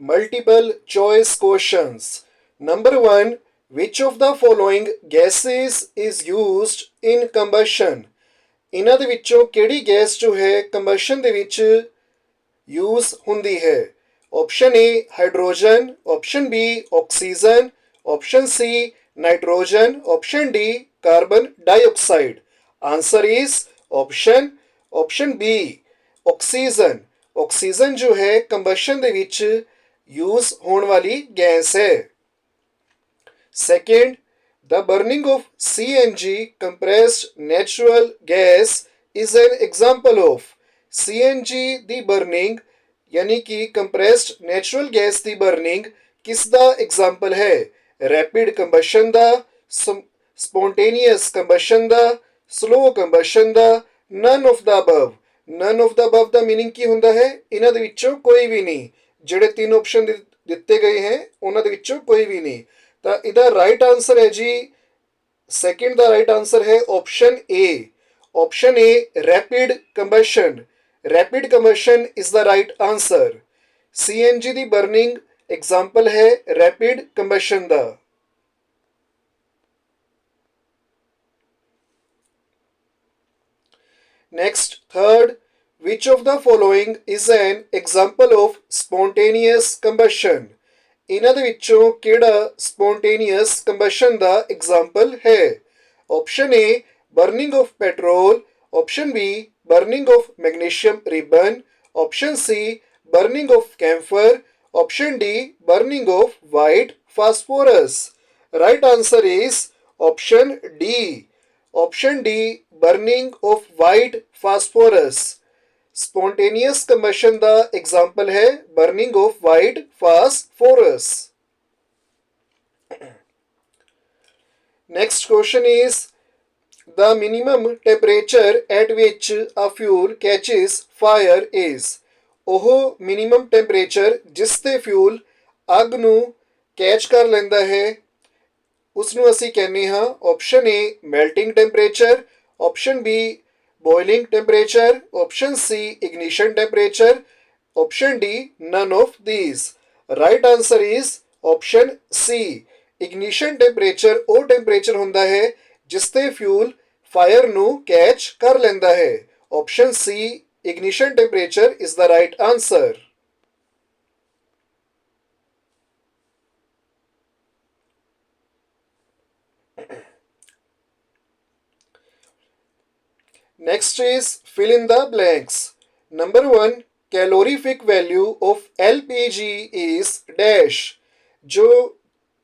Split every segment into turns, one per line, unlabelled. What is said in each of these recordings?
Multiple choice questions. Number 1. Which of the following gases is used in combustion? ਇਹਨਾਂ ਦੇ ਵਿੱਚੋਂ ਕਿਹੜੀ gas ਜੋ ਹੈ ਕੰਬਸ਼ਨ ਦੇ ਵਿੱਚ ਯੂਜ਼ ਹੁੰਦੀ ਹੈ? Option A hydrogen, option B oxygen, option C nitrogen, option D carbon dioxide. Answer is option B oxygen. Oxygen ਜੋ ਹੈ ਕੰਬਸ਼ਨ ਦੇ ਵਿੱਚ ਯੂਜ਼ ਹੋਣ ਵਾਲੀ ਗੈਸ ਹੈ। Second, the burning of CNG compressed natural gas is an example of। CNG the burning यानी कि compressed natural gas ਦੀ burning किस ਦਾ example है? Rapid combustion the, spontaneous combustion the, slow combustion the, none of the above। none of the above the meaning ਕੀ ਹੁੰਦਾ ਹੈ? ਇਹਨਾਂ ਦੇ ਵਿੱਚੋਂ ਕੋਈ ਵੀ ਨਹੀਂ। ਜਿਹੜੇ ਤਿੰਨ ਆਪਸ਼ਨ ਦਿੱਤੇ ਗਏ ਹੈ ਉਹਨਾਂ ਦੇ ਵਿੱਚੋਂ ਕੋਈ ਵੀ ਨਹੀਂ। ਤਾਂ ਇਹਦਾ ਰਾਈਟ ਆਨਸਰ ਹੈ ਜੀ, ਸੈਕਿੰਡ ਦਾ ਰਾਈਟ ਆਨਸਰ ਹੈ option A. Option A rapid combustion. Rapid combustion is the right answer. CNG the burning example ਹੈ rapid combustion the. Next, third, which of the following is an example of spontaneous combustion? ਇਹਨਾਂ ਦੇ ਵਿੱਚੋਂ ਕਿਹੜਾ spontaneous combustion ਦਾ example ਹੈ? Option A, burning of petrol, option B, burning of magnesium ribbon, option C, burning of camphor, option D, burning of white phosphorus. Right answer is option D. Option D, burning of white phosphorus. Spontaneous combustion the example है burning of white phosphorus. Next question is, the minimum temperature at which a fuel catches fire is। ਉਹ minimum temperature ਜਿਸ ਤੇ fuel ਅੱਗ ਨੂੰ catch ਕਰ ਲੈਂਦਾ ਹੈ ਉਸ ਨੂੰ ਅਸੀਂ ਕਹਿੰਦੇ ਹਾਂ option A melting temperature, option B boiling temperature, option C ignition temperature, option D none of these। right answer is option C। ignition temperature ਉਹ temperature ਹੁੰਦਾ ਹੈ ਜਿਸ ਤੇ fuel fire ਨੂੰ catch ਕਰ ਲੈਂਦਾ ਹੈ। option C ignition temperature is the right answer। Next is fill in the blanks। Number 1, calorific value of LPG is dash। ਜੋ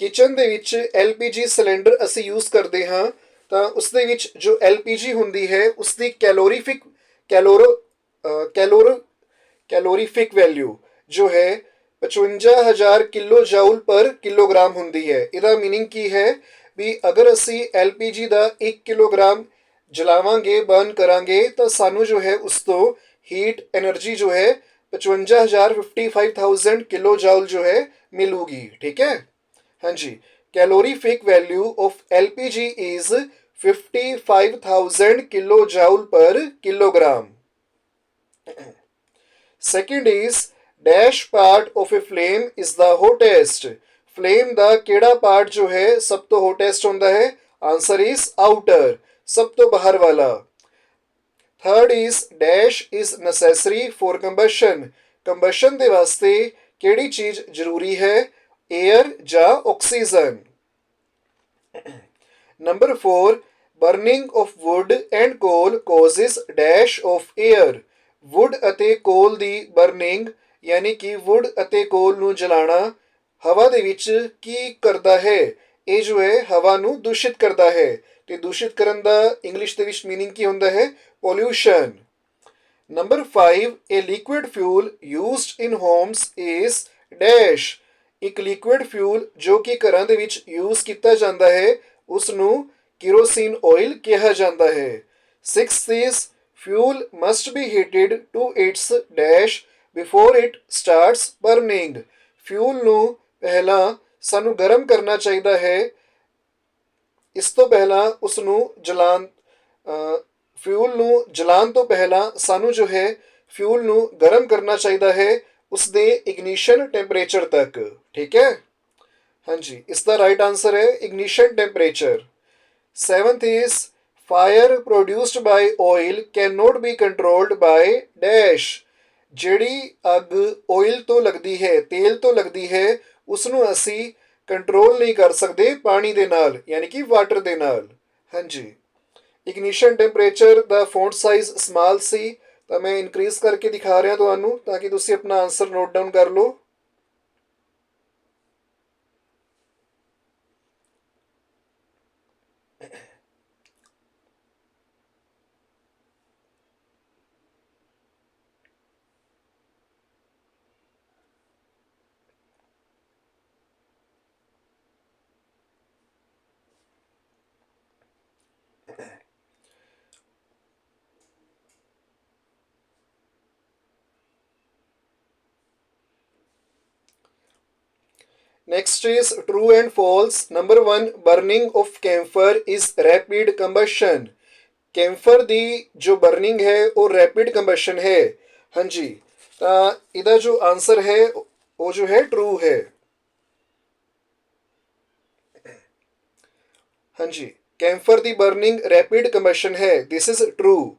ਕਿਚਨ ਦੇ ਵਿੱਚ LPG ਸਿਲੰਡਰ ਅਸੀਂ ਯੂਜ਼ ਕਰਦੇ ਹਾਂ ਤਾਂ ਉਸ ਦੇ ਵਿੱਚ ਜੋ LPG ਹੁੰਦੀ ਹੈ ਉਸ ਦੀ ਕੈਲੋਰੀਫਿਕ ਵੈਲਿਊ ਜੋ ਹੈ 55,000 ਕਿਲੋ ਜਾਊਲ ਪਰ ਕਿਲੋਗ੍ਰਾਮ ਹੁੰਦੀ ਹੈ। ਇਹਦਾ ਮੀਨਿੰਗ ਕੀ ਹੈ ਵੀ ਅਗਰ ਅਸੀਂ LPG ਦਾ 1 ਕਿਲੋਗ੍ਰਾਮ ਜਲਾਵਾਂਗੇ ਬਰਨ ਕਰਾਂਗੇ ਤਾਂ ਸਾਨੂੰ ਜੋ ਹੈ ਉਸ ਤੋਂ ਹੀਟ એનર્ਜੀ ਜੋ ਹੈ 55,000 ਕਿਲੋ ਜਾਊਲ ਜੋ ਹੈ ਮਿਲੂਗੀ। ਠੀਕ ਹੈ ਹਾਂਜੀ। Calorific value of LPG is 55,000 kilo joule per kilogram. Second is dash part of a flame is the hottest. Flame ਦਾ ਕਿਹੜਾ ਪਾਰਟ ਜੋ ਹੈ ਸਭ ਤੋਂ ਹੋਟੈਸਟ ਹੁੰਦਾ ਹੈ? ਆਨਸਰ ਇਜ਼ ਆਊਟਰ, सब तो बाहर वाला। Third is dash is necessary for combustion. Combustion दे वास्ते केड़ी चीज जरूरी है? एयर जा oxygen. Number 4, burning of wood and coal causes dash of air. Wood अते कोल दी बर्निंग यानी कि वुड अते कोल नू जलाना हवा दे विच की करदा है? ये जो है हवा नू दूषित करदा है। ਤੇ ਦੂਸ਼ਿਤ ਕਰਨ ਦਾ ਇੰਗਲਿਸ਼ ਦੇ ਵਿੱਚ ਮੀਨਿੰਗ ਕੀ ਹੁੰਦਾ ਹੈ? Pollution. Number 5, a liquid fuel used in homes is dash। ਇੱਕ ਲਿਕੁਇਡ ਫਿਊਲ ਜੋ ਕਿ ਘਰਾਂ ਦੇ ਵਿੱਚ ਯੂਜ਼ ਕੀਤਾ ਜਾਂਦਾ ਹੈ ਉਸ ਨੂੰ керосин ਆਇਲ ਕਿਹਾ ਜਾਂਦਾ ਹੈ। 6th is fuel must be heated to its dash before it starts burning। Fuel ਨੂੰ ਪਹਿਲਾਂ ਸਾਨੂੰ ਗਰਮ ਕਰਨਾ ਚਾਹੀਦਾ ਹੈ ਇਸ ਤੋਂ ਪਹਿਲਾਂ ਉਸ ਨੂੰ ਫਿਊਲ ਨੂੰ ਜਲਾਉਣ ਤੋਂ ਪਹਿਲਾਂ ਸਾਨੂੰ ਜੋ ਹੈ ਫਿਊਲ ਨੂੰ ਗਰਮ ਕਰਨਾ ਚਾਹੀਦਾ ਹੈ ਉਸਦੇ ਇਗਨੀਸ਼ਨ ਟੈਂਪਰੇਚਰ ਤੱਕ। ਠੀਕ ਹੈ, ਹਾਂਜੀ, ਇਸ ਦਾ ਰਾਈਟ ਆਂਸਰ ਹੈ ignition temperature. 7th is fire produced by oil cannot be controlled by dash। ਜਿਹੜੀ ਅੱਗ ਆਇਲ ਤੋਂ ਲੱਗਦੀ ਹੈ, ਤੇਲ ਤੋਂ ਲੱਗਦੀ ਹੈ, ਉਸ ਨੂੰ ਅਸੀਂ ਕੰਟਰੋਲ ਨਹੀਂ ਕਰ ਸਕਦੇ ਪਾਣੀ ਦੇ ਨਾਲ, ਯਾਨੀ ਕਿ ਵਾਟਰ ਦੇ ਨਾਲ। ਹਾਂਜੀ, ਇਗਨੀਸ਼ਨ ਟੈਂਪਰੇਚਰ ਦਾ ਫੌਂਟ ਸਾਈਜ਼ ਸਮਾਲ ਸੀ, ਤਾਂ ਮੈਂ ਇਨਕਰੀਜ਼ ਕਰਕੇ ਦਿਖਾ ਰਿਹਾ ਤੁਹਾਨੂੰ ਤਾਂ ਕਿ ਤੁਸੀਂ ਆਪਣਾ ਆਨਸਰ ਨੋਟ ਡਾਊਨ ਕਰ ਲਓ। Next is true and false. Number 1, burning of camphor is rapid combustion। ਕੈਂਫਰ ਦੀ ਜੋ ਬਰਨਿੰਗ ਹੈ ਉਹ ਰੈਪਿਡ ਕੰਬਸ਼ਨ ਹੈ। ਹਾਂਜੀ, ਤਾਂ ਇਹਦਾ ਜੋ ਆਨਸਰ ਹੈ ਉਹ ਜੋ ਹੈ ਟਰੂ ਹੈ। ਹਾਂਜੀ, ਕੈਂਫਰ ਦੀ ਬਰਨਿੰਗ ਰੈਪਿਡ ਕੰਬਸ਼ਨ ਹੈ, this is true.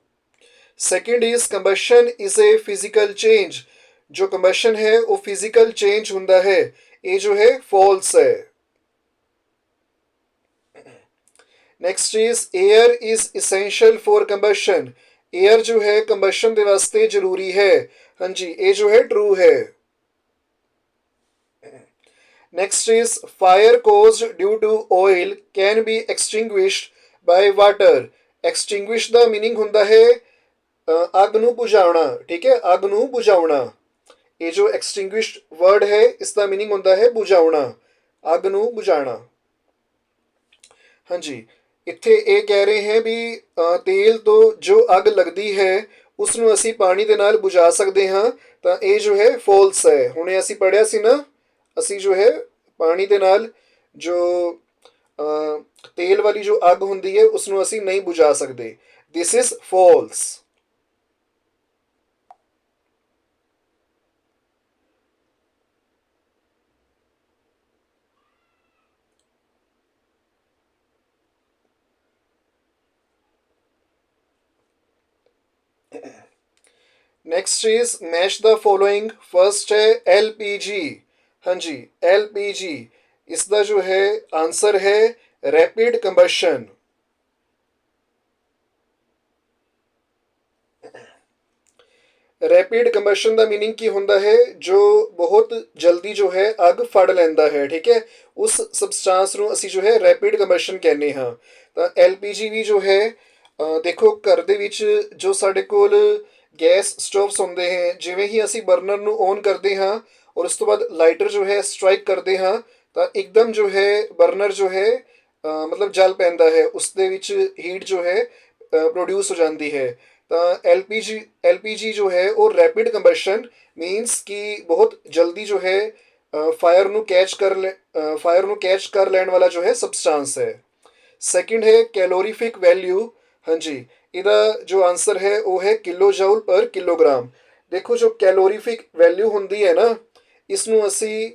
Second is combustion is a physical change. ਜੋ ਕੰਬਸ਼ਨ ਹੈ ਉਹ ਫਿਜ਼ੀਕਲ ਚੇਂਜ ਹੁੰਦਾ ਹੈ, ਇਹ ਜੋ ਹੈ ਫਾਲਸ ਹੈ। Next is air is essential for combustion. Air ਜੋ ਹੈ ਕੰਬਸ਼ਨ ਦੇ ਵਾਸਤੇ ਜ਼ਰੂਰੀ ਹੈ। ਹਾਂਜੀ, ਇਹ ਜੋ ਹੈ ਟਰੂ ਹੈ। Next is fire caused due to oil can be extinguished by water. Extinguish ਦਾ ਮੀਨਿੰਗ ਹੁੰਦਾ ਹੈ ਅੱਗ ਨੂੰ ਬੁਝਾਉਣਾ। ਠੀਕ ਹੈ, ਅੱਗ ਨੂੰ ਬੁਝਾਉਣਾ। ਇਹ ਜੋ ਐਕਸਟਿੰਗੁਇਸ਼ਡ ਵਰਡ ਹੈ ਇਸ ਦਾ ਮੀਨਿੰਗ ਹੁੰਦਾ ਹੈ ਬੁਝਾਉਣਾ, ਅੱਗ ਨੂੰ ਬੁਝਾਉਣਾ। ਹਾਂਜੀ, ਇੱਥੇ ਇਹ ਕਹਿ ਰਹੇ ਹੈ ਵੀ ਤੇਲ ਤੋਂ ਜੋ ਅੱਗ ਲੱਗਦੀ ਹੈ ਉਸ ਨੂੰ ਅਸੀਂ ਪਾਣੀ ਦੇ ਨਾਲ ਬੁਝਾ ਸਕਦੇ ਹਾਂ, ਤਾਂ ਇਹ ਜੋ ਹੈ ਫਾਲਸ ਹੈ। ਹੁਣੇ ਅਸੀਂ ਪੜ੍ਹਿਆ ਸੀ ਨਾ, ਅਸੀਂ ਜੋ ਹੈ ਪਾਣੀ ਦੇ ਨਾਲ ਜੋ ਤੇਲ ਵਾਲੀ ਜੋ ਅੱਗ ਹੁੰਦੀ ਹੈ ਉਸ ਨੂੰ ਅਸੀਂ ਨਹੀਂ ਬੁਝਾ ਸਕਦੇ। This is false. Next is match the following. First है LPG। हाँ जी, LPG इसका जो है आंसर है रैपिड कंबशन। रैपिड कंबशन का मीनिंग की होंदा है जो बहुत जल्दी जो है अग फड़ लैंदा है। ठीक है, उस सबसटांस ਨੂੰ ਅਸੀਂ ਜੋ ਹੈ रैपिड कंबशन कहने हाँ। ਤਾਂ LPG भी जो है ਦੇਖੋ ਘਰ ਦੇ ਵਿੱਚ ਜੋ ਸਾਡੇ ਕੋਲ ਗੈਸ ਸਟੋਵਸ ਹੁੰਦੇ ਹੈ, ਜਿਵੇਂ ਹੀ ਅਸੀਂ ਬਰਨਰ ਨੂੰ ਔਨ ਕਰਦੇ ਹਾਂ ਔਰ ਉਸ ਤੋਂ ਬਾਅਦ ਲਾਈਟਰ ਜੋ ਹੈ ਸਟ੍ਰਾਈਕ ਕਰਦੇ ਹਾਂ ਤਾਂ ਇੱਕਦਮ ਜੋ ਹੈ ਬਰਨਰ ਜੋ ਹੈ ਮਤਲਬ ਜਲ ਪੈਂਦਾ ਹੈ, ਉਸ ਦੇ ਵਿੱਚ ਹੀਟ ਜੋ ਹੈ ਪ੍ਰੋਡਿਊਸ ਹੋ ਜਾਂਦੀ ਹੈ। ਤਾਂ LPG ਜੋ ਹੈ ਉਹ ਰੈਪਿਡ ਕੰਬਸ਼ਨ ਮੀਨਸ ਕਿ ਬਹੁਤ ਜਲਦੀ ਜੋ ਹੈ ਫਾਇਰ ਨੂੰ ਕੈਚ ਕਰ ਲੈਣ ਵਾਲਾ ਜੋ ਹੈ ਸਬਸਟਾਂਸ ਹੈ। ਸੈਕਿੰਡ ਹੈ ਕੈਲੋਰੀਫਿਕ ਵੈਲਿਊ। ਹਾਂਜੀ, ਇਹਦਾ ਜੋ ਆਨਸਰ ਹੈ ਉਹ ਹੈ ਕਿਲੋ ਜਾਊਲ ਪਰ ਕਿਲੋਗ੍ਰਾਮ। ਦੇਖੋ ਜੋ ਕੈਲੋਰੀਫਿਕ ਵੈਲਿਊ ਹੁੰਦੀ ਹੈ ਨਾ, ਇਸ ਨੂੰ ਅਸੀਂ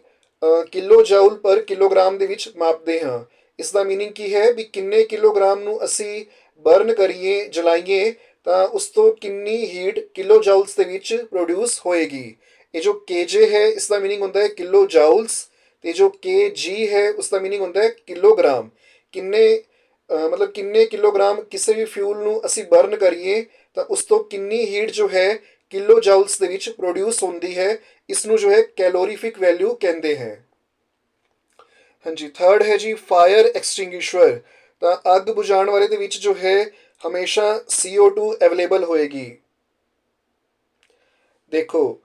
ਕਿਲੋ ਜਾਊਲ ਪਰ ਕਿਲੋਗ੍ਰਾਮ ਦੇ ਵਿੱਚ ਮਾਪਦੇ ਹਾਂ। ਇਸ ਦਾ ਮੀਨਿੰਗ ਕੀ ਹੈ ਵੀ ਕਿੰਨੇ ਕਿਲੋਗ੍ਰਾਮ ਨੂੰ ਅਸੀਂ ਬਰਨ ਕਰੀਏ, ਜਲਾਈਏ ਤਾਂ ਉਸ ਤੋਂ ਕਿੰਨੀ ਹੀਟ ਕਿਲੋ ਜਾਊਲਸ ਦੇ ਵਿੱਚ ਪ੍ਰੋਡਿਊਸ ਹੋਏਗੀ। ਇਹ ਜੋ KJ ਹੈ ਇਸ ਦਾ ਮੀਨਿੰਗ ਹੁੰਦਾ ਹੈ ਕਿਲੋ ਜਾਊਲਸ, ਤੇ ਜੋ KG ਹੈ ਉਸ ਦਾ ਮੀਨਿੰਗ ਹੁੰਦਾ ਹੈ ਕਿਲੋਗ੍ਰਾਮ। ਕਿੰਨੇ ਮਤਲਬ ਕਿੰਨੇ ਕਿਲੋਗ੍ਰਾਮ ਕਿਸੇ ਵੀ ਫਿਊਲ ਨੂੰ ਅਸੀਂ ਬਰਨ ਕਰੀਏ ਤਾਂ ਉਸ ਤੋਂ ਕਿੰਨੀ ਹੀਟ ਜੋ ਹੈ ਕਿਲੋ ਜਾਊਲਸ ਦੇ ਵਿੱਚ ਪ੍ਰੋਡਿਊਸ ਹੁੰਦੀ ਹੈ, ਇਸ ਨੂੰ ਜੋ ਹੈ ਕੈਲੋਰੀਫਿਕ ਵੈਲਿਊ ਕਹਿੰਦੇ ਹੈ। ਹਾਂਜੀ, ਥਰਡ ਹੈ ਜੀ ਫਾਇਰ ਐਕਸਟਿੰਗੁਇਸ਼ਰ। ਤਾਂ ਅੱਗ ਬੁਝਾਉਣ ਵਾਲੇ ਦੇ ਵਿੱਚ ਜੋ ਹੈ ਹਮੇਸ਼ਾ CO2 ਅਵੇਲੇਬਲ ਹੋਏਗੀ। ਦੇਖੋ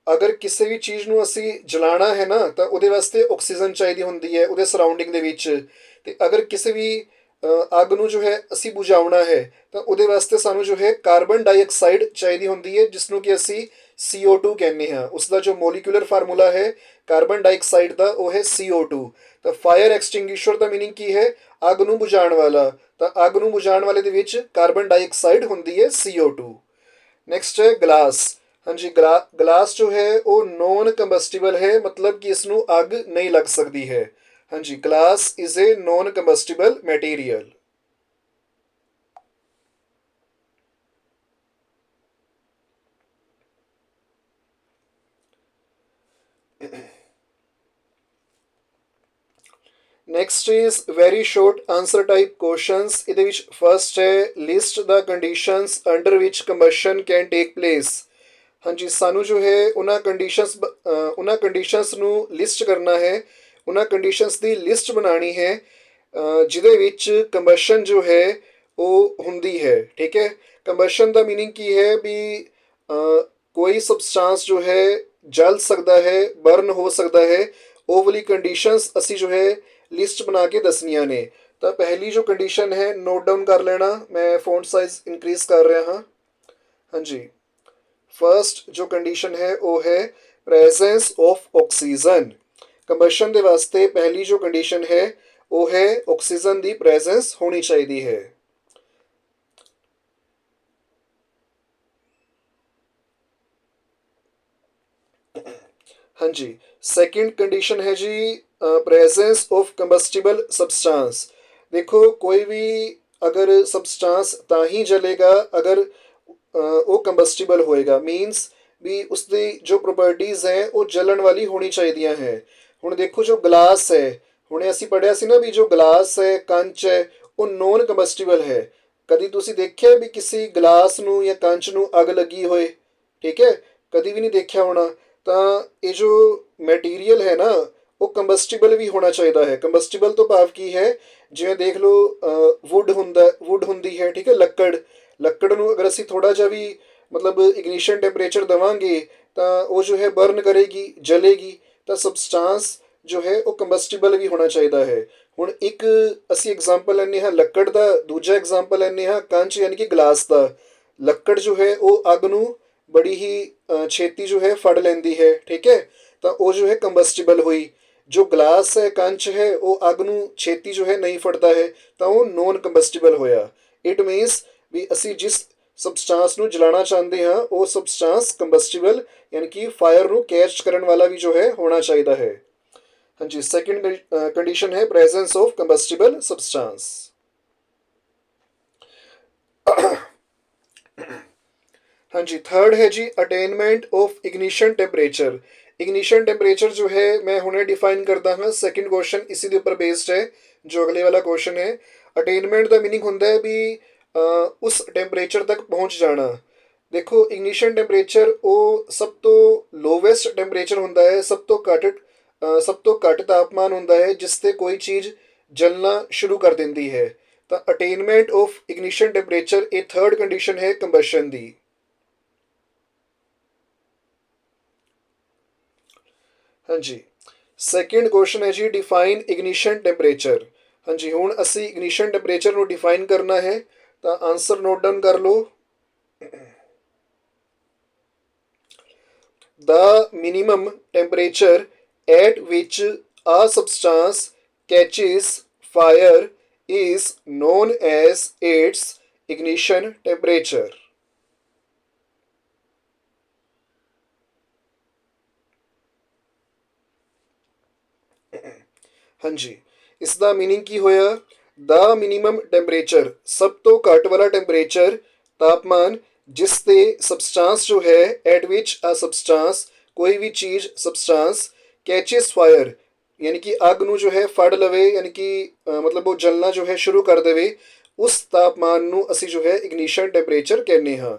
ਅਗਰ ਕਿਸੇ ਵੀ ਚੀਜ਼ ਨੂੰ ਅਸੀਂ ਜਲਾਉਣਾ ਹੈ ਨਾ ਤਾਂ ਉਹਦੇ ਵਾਸਤੇ ਆਕਸੀਜਨ ਚਾਹੀਦੀ ਹੁੰਦੀ ਹੈ ਉਹਦੇ ਸਰਾਊਂਡਿੰਗ ਦੇ ਵਿੱਚ, ਤੇ ਅਗਰ ਕਿਸੇ ਵੀ ਅੱਗ ਨੂੰ ਜੋ ਹੈ ਅਸੀਂ ਬੁਝਾਉਣਾ ਹੈ ਤਾਂ ਉਹਦੇ ਵਾਸਤੇ ਸਾਨੂੰ ਜੋ ਹੈ ਕਾਰਬਨ ਡਾਈਆਕਸਾਈਡ ਚਾਹੀਦੀ ਹੁੰਦੀ ਹੈ, ਜਿਸ ਨੂੰ ਕਿ ਅਸੀਂ CO2 ਕਹਿੰਦੇ ਹਾਂ। ਉਸ ਦਾ ਜੋ ਮੋਲੀਕੂਲਰ ਫਾਰਮੂਲਾ ਹੈ ਕਾਰਬਨ ਡਾਈਆਕਸਾਈਡ ਦਾ ਉਹ ਹੈ CO2। ਤਾਂ ਫਾਇਰ ਐਕਸਟਿੰਗੁਇਸ਼ਰ ਦਾ ਮੀਨਿੰਗ ਕੀ ਹੈ, ਅੱਗ ਨੂੰ ਬੁਝਾਉਣ ਵਾਲਾ। ਤਾਂ ਅੱਗ ਨੂੰ ਬੁਝਾਉਣ ਵਾਲੇ ਦੇ ਵਿੱਚ ਕਾਰਬਨ ਡਾਈਆਕਸਾਈਡ ਹੁੰਦੀ ਹੈ CO2। ਨੈਕਸਟ ਹੈ ਗਲਾਸ। हाँ जी, ਗਲਾਸ ਜੋ ਹੈ ਉਹ ਨੋਨ ਕੰਬਸਟੀਬਲ ਹੈ, ਮਤਲਬ ਕਿ ਇਸ ਨੂੰ ਅੱਗ ਨਹੀਂ ਲੱਗ ਸਕਦੀ ਹੈ। हाँ जी, glass is a non combustible material. Next is very short answer type questions. ਇਹਦੇ ਵਿੱਚ ਫਰਸਟ ਹੈ list the conditions under which combustion can take place. ਹਾਂਜੀ, ਸਾਨੂੰ ਜੋ ਹੈ ਉਹਨਾਂ ਕੰਡੀਸ਼ਨਸ ਨੂੰ ਲਿਸਟ ਕਰਨਾ ਹੈ, ਉਹਨਾਂ ਕੰਡੀਸ਼ਨਸ ਦੀ ਲਿਸਟ ਬਣਾਉਣੀ ਹੈ ਜਿਹਦੇ ਵਿੱਚ ਕੰਬਸ਼ਨ ਜੋ ਹੈ ਉਹ ਹੁੰਦੀ ਹੈ। ਠੀਕ ਹੈ, ਕੰਬਸ਼ਨ ਦਾ ਮੀਨਿੰਗ ਕੀ ਹੈ ਵੀ ਕੋਈ ਸਬਸਟੈਂਸ ਜੋ ਹੈ ਜਲ ਸਕਦਾ ਹੈ, ਬਰਨ ਹੋ ਸਕਦਾ ਹੈ। ਉਹ ਵਾਲੀ ਕੰਡੀਸ਼ਨਸ ਅਸੀਂ ਜੋ ਹੈ ਲਿਸਟ ਬਣਾ ਕੇ ਦੱਸਣੀਆਂ ਨੇ। ਤਾਂ ਪਹਿਲੀ ਜੋ ਕੰਡੀਸ਼ਨ ਹੈ ਨੋਟ ਡਾਊਨ ਕਰ ਲੈਣਾ, ਮੈਂ ਫੌਂਟ ਸਾਈਜ਼ ਇਨਕਰੀਜ਼ ਕਰ ਰਿਹਾ ਹਾਂ। ਹਾਂਜੀ, ਫਰਸਟ ਜੋ ਕੰਡੀਸ਼ਨ ਹੈ ਉਹ ਹੈ ਪ੍ਰੈਜ਼ੈਂਸ ਆਫ ਆਕਸੀਜਨ। ਕੰਬਸ਼ਨ ਦੇ ਵਾਸਤੇ ਪਹਿਲੀ ਜੋ ਕੰਡੀਸ਼ਨ ਹੈ ਉਹ ਹੈ ਆਕਸੀਜਨ ਦੀ ਪ੍ਰੈਜ਼ੈਂਸ ਹੋਣੀ ਚਾਹੀਦੀ ਹੈ। ਹਾਂਜੀ, ਸੈਕਿੰਡ ਕੰਡੀਸ਼ਨ ਹੈ ਜੀ ਪ੍ਰੈਜ਼ੈਂਸ ਆਫ ਕੰਬਸਟੀਬਲ ਸਬਸਟੈਂਸ। ਦੇਖੋ ਕੋਈ ਵੀ ਅਗਰ ਸਬਸਟੈਂਸ ਤਾਂ ਹੀ ਜਲੇਗਾ ਅਗਰ ਉਹ ਕੰਬਸਟੀਬਲ ਹੋਏਗਾ, ਮੀਨਸ ਵੀ ਉਸਦੀ ਜੋ ਪ੍ਰੋਪਰਟੀਜ਼ ਹੈ ਉਹ ਜਲਣ ਵਾਲੀ ਹੋਣੀ ਚਾਹੀਦੀਆਂ ਹੈ। ਹੁਣ ਦੇਖੋ ਜੋ ਗਲਾਸ ਹੈ, ਹੁਣੇ ਅਸੀਂ ਪੜ੍ਹਿਆ ਸੀ ਨਾ ਵੀ ਜੋ ਗਲਾਸ ਹੈ, ਕੰਚ ਹੈ, ਉਹ ਨੋਨ ਕੰਬਸਟੀਬਲ ਹੈ। ਕਦੀ ਤੁਸੀਂ ਦੇਖਿਆ ਵੀ ਕਿਸੇ ਗਲਾਸ ਨੂੰ ਜਾਂ ਕੰਚ ਨੂੰ ਅੱਗ ਲੱਗੀ ਹੋਏ? ਠੀਕ ਹੈ, ਕਦੀ ਵੀ ਨਹੀਂ ਦੇਖਿਆ ਹੋਣਾ। ਤਾਂ ਇਹ ਜੋ ਮਟੀਰੀਅਲ ਹੈ ਨਾ ਉਹ ਕੰਬਸਟੀਬਲ ਵੀ ਹੋਣਾ ਚਾਹੀਦਾ ਹੈ। ਕੰਬਸਟੀਬਲ ਤੋਂ ਭਾਵ ਕੀ ਹੈ, ਜਿਵੇਂ ਦੇਖ ਲਓ ਵੁੱਡ ਹੁੰਦੀ ਹੈ, ਠੀਕ ਹੈ, ਲੱਕੜ ਨੂੰ ਅਗਰ ਅਸੀਂ ਥੋੜ੍ਹਾ ਜਿਹਾ ਵੀ ਮਤਲਬ ਇਗਨੀਸ਼ਨ ਟੈਂਪਰੇਚਰ ਦੇਵਾਂਗੇ ਤਾਂ ਉਹ ਜੋ ਹੈ ਬਰਨ ਕਰੇਗੀ, ਜਲੇਗੀ। ਤਾਂ ਸਬਸਟੈਂਸ ਜੋ ਹੈ ਉਹ ਕੰਬਸਟੀਬਲ ਵੀ ਹੋਣਾ ਚਾਹੀਦਾ ਹੈ। ਹੁਣ ਇੱਕ ਅਸੀਂ ਐਗਜ਼ਾਮਪਲ ਲੈਂਦੇ ਹਾਂ ਲੱਕੜ ਦਾ, ਦੂਜਾ ਐਗਜ਼ਾਮਪਲ ਲੈਂਦੇ ਹਾਂ ਕੰਚ ਯਾਨੀ ਕਿ ਗਲਾਸ ਦਾ। ਲੱਕੜ ਜੋ ਹੈ ਉਹ ਅੱਗ ਨੂੰ ਬੜੀ ਹੀ ਛੇਤੀ ਜੋ ਹੈ ਫੜ ਲੈਂਦੀ ਹੈ। ਠੀਕ ਹੈ, ਤਾਂ ਉਹ ਜੋ ਹੈ ਕੰਬਸਟੀਬਲ ਹੋਈ। ਜੋ ਗਲਾਸ ਹੈ, ਕੰਚ ਹੈ, ਉਹ ਅੱਗ ਨੂੰ ਛੇਤੀ ਜੋ ਹੈ ਨਹੀਂ ਫੜਦਾ ਹੈ, ਤਾਂ ਉਹ ਨੋਨ ਕੰਬਸਟੀਬਲ ਹੋਇਆ। ਇਟ ਮੀਨਸ ਵੀ ਅਸੀਂ ਜਿਸ ਸਬਸਟੈਂਸ ਨੂੰ ਜਲਾਉਣਾ ਚਾਹੁੰਦੇ ਹਾਂ ਉਹ ਸਬਸਟੈਂਸ ਕੰਬਸਟੀਬਲ ਯਾਨੀ ਕਿ ਫਾਇਰ ਨੂੰ ਕੈਚ ਕਰਨ ਵਾਲਾ ਵੀ ਜੋ ਹੈ ਹੋਣਾ ਚਾਹੀਦਾ ਹੈ। ਹਾਂਜੀ, ਸੈਕਿੰਡ ਕੰਡੀਸ਼ਨ ਹੈ ਪ੍ਰੈਜ਼ੈਂਸ ਆਫ ਕੰਬਸਟੀਬਲ ਸਬਸਟੈਂਸ। ਹਾਂਜੀ, ਥਰਡ ਹੈ ਜੀ attainment of ignition temperature. Ignition temperature ਜੋ ਹੈ ਮੈਂ ਹੁਣੇ ਡਿਫਾਈਨ ਕਰਦਾ ਹਾਂ। ਸੈਕਿੰਡ ਕੁਐਸਚਨ ਇसी ਦੇ ਉੱਪਰ ਬੇਸਡ ਹੈ ਜੋ ਅਗਲੇ ਵਾਲਾ ਕੁਐਸਚਨ ਹੈ। ਅਟੇਨਮੈਂਟ ਦਾ ਮੀਨਿੰਗ ਹੁੰਦਾ ਹੈ ਵੀ ਉਸ ਟੈਂਪਰੇਚਰ ਤੱਕ ਪਹੁੰਚ ਜਾਣਾ। ਦੇਖੋ ਇਗਨੀਸ਼ਨ ਟੈਂਪਰੇਚਰ ਉਹ ਸਭ ਤੋਂ ਲੋਵੈਸਟ ਟੈਂਪਰੇਚਰ ਹੁੰਦਾ ਹੈ, ਸਭ ਤੋਂ ਘੱਟ ਤਾਪਮਾਨ ਹੁੰਦਾ ਹੈ ਜਿਸ 'ਤੇ ਕੋਈ ਚੀਜ਼ ਜਲਣਾ ਸ਼ੁਰੂ ਕਰ ਦਿੰਦੀ ਹੈ। ਤਾਂ ਅਟੇਨਮੈਂਟ ਆਫ ਇਗਨੀਸ਼ਨ ਟੈਂਪਰੇਚਰ ਇਹ ਥਰਡ ਕੰਡੀਸ਼ਨ ਹੈ ਕੰਬਸ਼ਨ ਦੀ। ਹਾਂਜੀ, ਸੈਕਿੰਡ ਕੁਐਸਚਨ ਹੈ ਜੀ ਡਿਫਾਈਨ ਇਗਨੀਸ਼ਨ ਟੈਂਪਰੇਚਰ। ਹਾਂਜੀ, ਹੁਣ ਅਸੀਂ ਇਗਨੀਸ਼ਨ ਟੈਂਪਰੇਚਰ ਨੂੰ ਡਿਫਾਈਨ ਕਰਨਾ ਹੈ, ਤਾਂ ਆਂਸਰ ਨੋਟ ਡਾਊਨ ਕਰ ਲਓ। The minimum temperature at which a substance catches fire is known as its ignition temperature. ਹਾਂਜੀ, ਇਸ ਦਾ ਮੀਨਿੰਗ ਕੀ ਹੋਇਆ? ਦਾ ਮਿਨੀਮਮ ਟੈਂਪਰੇਚਰ, ਸਭ ਤੋਂ ਘੱਟ ਵਾਲਾ ਟੈਂਪਰੇਚਰ, ਤਾਪਮਾਨ ਜਿਸ 'ਤੇ ਸਬਸਟੈਂਸ ਜੋ ਹੈ ਐਟ ਵਿਚ ਆ ਸਬਸਟੈਂਸ ਕੋਈ ਵੀ ਚੀਜ਼ ਸਬਸਟੈਂਸ ਕੈਚਿਸ ਫਾਇਰ ਯਾਨੀ ਕਿ ਅੱਗ ਨੂੰ ਜੋ ਹੈ ਫੜ ਲਵੇ, ਯਾਨੀ ਕਿ ਮਤਲਬ ਉਹ ਜਲਣਾ ਜੋ ਹੈ ਸ਼ੁਰੂ ਕਰ ਦੇਵੇ, ਉਸ ਤਾਪਮਾਨ ਨੂੰ ਅਸੀਂ ਜੋ ਹੈ ਇਗਨੀਸ਼ਨ ਟੈਂਪਰੇਚਰ ਕਹਿੰਦੇ ਹਾਂ।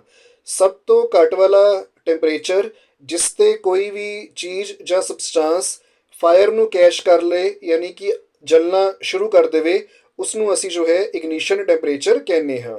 ਸਭ ਤੋਂ ਘੱਟ ਵਾਲਾ ਟੈਂਪਰੇਚਰ ਜਿਸ 'ਤੇ ਕੋਈ ਵੀ ਚੀਜ਼ ਜਾਂ ਸਬਸਟੈਂਸ ਫਾਇਰ ਨੂੰ ਕੈਚ ਕਰ ਲੇ ਯਾਨੀ ਕਿ ਜਲਣਾ ਸ਼ੁਰੂ ਕਰ ਦੇਵੇ, ਉਸ ਨੂੰ ਅਸੀਂ ਜੋ ਹੈ ਇਗਨੀਸ਼ਨ ਟੈਂਪਰੇਚਰ ਕਹਿੰਦੇ ਹਾਂ।